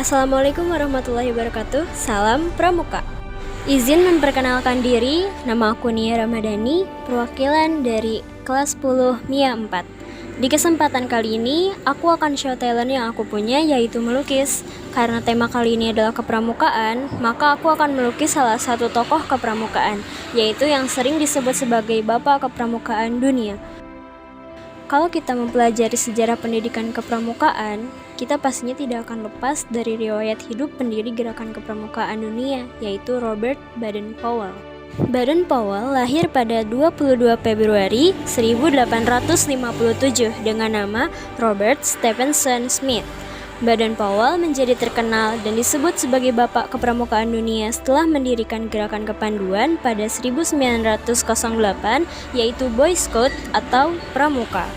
Assalamualaikum warahmatullahi wabarakatuh. Salam Pramuka. Izin memperkenalkan diri, nama aku Nia Ramadhani, perwakilan dari kelas 10 MIA 4. Di kesempatan kali ini, aku akan show talent yang aku punya, yaitu melukis. Karena tema kali ini adalah kepramukaan, maka aku akan melukis salah satu tokoh kepramukaan, yaitu yang sering disebut sebagai Bapak Kepramukaan Dunia. Kalau kita mempelajari sejarah pendidikan kepramukaan, kita pastinya tidak akan lepas dari riwayat hidup pendiri gerakan kepramukaan dunia, yaitu Robert Baden-Powell. Baden-Powell lahir pada 22 Februari 1857 dengan nama Robert Stephenson Smith. Baden-Powell menjadi terkenal dan disebut sebagai Bapak Kepramukaan Dunia setelah mendirikan gerakan kepanduan pada 1908, yaitu Boy Scout atau Pramuka.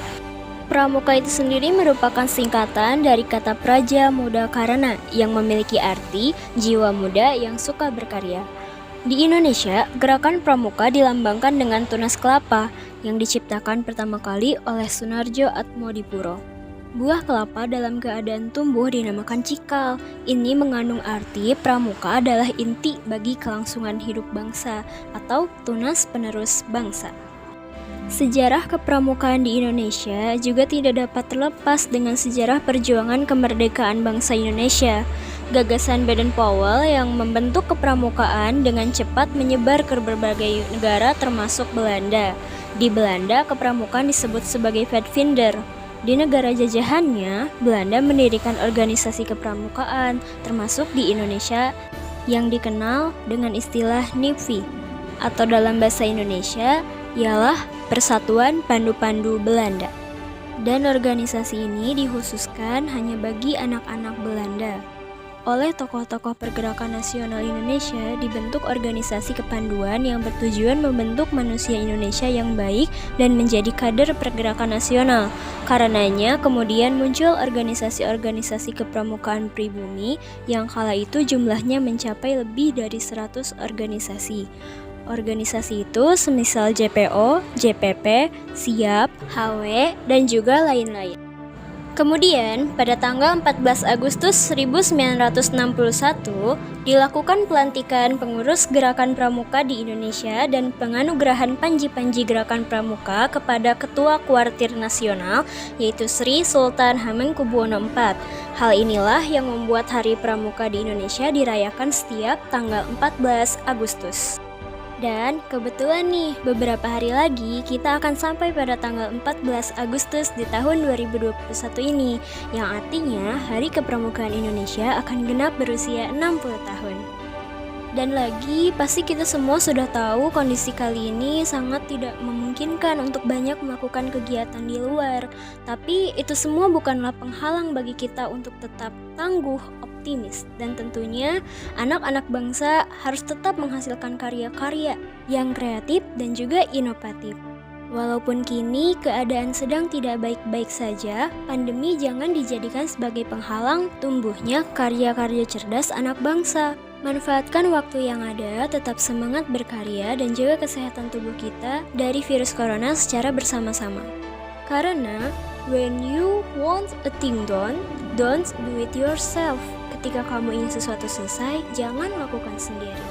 Pramuka itu sendiri merupakan singkatan dari kata Praja Muda Karana yang memiliki arti jiwa muda yang suka berkarya. Di Indonesia, gerakan Pramuka dilambangkan dengan tunas kelapa yang diciptakan pertama kali oleh Sunarjo Atmodipuro. Buah kelapa dalam keadaan tumbuh dinamakan cikal. Ini mengandung arti pramuka adalah inti bagi kelangsungan hidup bangsa atau tunas penerus bangsa. Sejarah kepramukaan di Indonesia juga tidak dapat terlepas dengan sejarah perjuangan kemerdekaan bangsa Indonesia. Gagasan Baden-Powell yang membentuk kepramukaan dengan cepat menyebar ke berbagai negara termasuk Belanda. Di Belanda, kepramukaan disebut sebagai Vadvinder. Di negara jajahannya, Belanda mendirikan organisasi kepramukaan, termasuk di Indonesia yang dikenal dengan istilah NIPI, atau dalam bahasa Indonesia ialah Persatuan Pandu-Pandu Belanda. Dan organisasi ini dikhususkan hanya bagi anak-anak Belanda. Oleh tokoh-tokoh pergerakan nasional Indonesia dibentuk organisasi kepanduan yang bertujuan membentuk manusia Indonesia yang baik dan menjadi kader pergerakan nasional. Karenanya kemudian muncul organisasi-organisasi kepramukaan pribumi yang kala itu jumlahnya mencapai lebih dari 100 organisasi. Organisasi itu semisal JPO, JPP, SIAP, HW, dan juga lain-lain. Kemudian, pada tanggal 14 Agustus 1961, dilakukan pelantikan pengurus Gerakan Pramuka di Indonesia dan penganugerahan Panji-Panji Gerakan Pramuka kepada Ketua Kuartir Nasional, yaitu Sri Sultan Hamengkubuwono IV. Hal inilah yang membuat Hari Pramuka di Indonesia dirayakan setiap tanggal 14 Agustus. Dan kebetulan nih, beberapa hari lagi kita akan sampai pada tanggal 14 Agustus di tahun 2021 ini, yang artinya Hari Kepramukaan Indonesia akan genap berusia 60 tahun. Dan lagi, pasti kita semua sudah tahu kondisi kali ini sangat tidak memungkinkan untuk banyak melakukan kegiatan di luar. Tapi itu semua bukanlah penghalang bagi kita untuk tetap tangguh, optimis, dan tentunya anak-anak bangsa harus tetap menghasilkan karya-karya yang kreatif dan juga inovatif. Walaupun kini keadaan sedang tidak baik-baik saja, pandemi jangan dijadikan sebagai penghalang tumbuhnya karya-karya cerdas anak bangsa. Manfaatkan waktu yang ada, tetap semangat berkarya dan jaga kesehatan tubuh kita dari virus corona secara bersama-sama. Karena when you want a thing done, don't do it yourself. Ketika kamu ingin sesuatu selesai, jangan lakukan sendiri.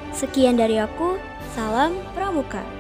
Sekian dari aku, salam Pramuka.